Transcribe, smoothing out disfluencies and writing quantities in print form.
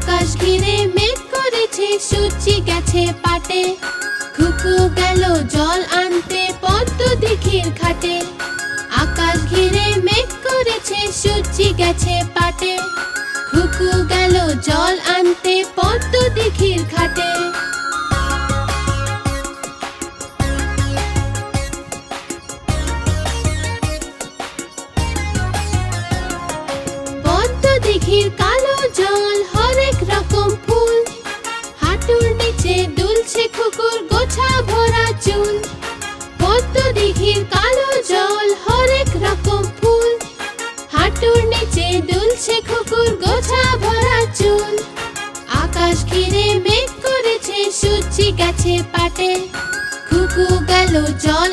আকাশ ঘিরে মেঘ করেছে, সূর্যি গেছে পাটে। খুকু গেল জল আনতে পদ্ম দিঘির ঘাটে। আকাশ ঘিরে মেঘ করেছে, সূর্যি গেছে পাটে। খুকু গেল জল আনতে পদ্ম দিঘির ঘাটে। পদ্ম দিঘির কালো জল, হরেক রকম ফুল। হাঁটুর নিচে দুলছে খুকুর গোছা ভরা চুল। পদ্ম দিঘির কালো জল, হরেক রকম ফুল। হাঁটুর নিচে দুলছে খুকুর গোছা ভরা চুল। আকাশ ঘিরে মেঘ করেছে, সূর্যি গেছে পাটে। খুকু গেল জল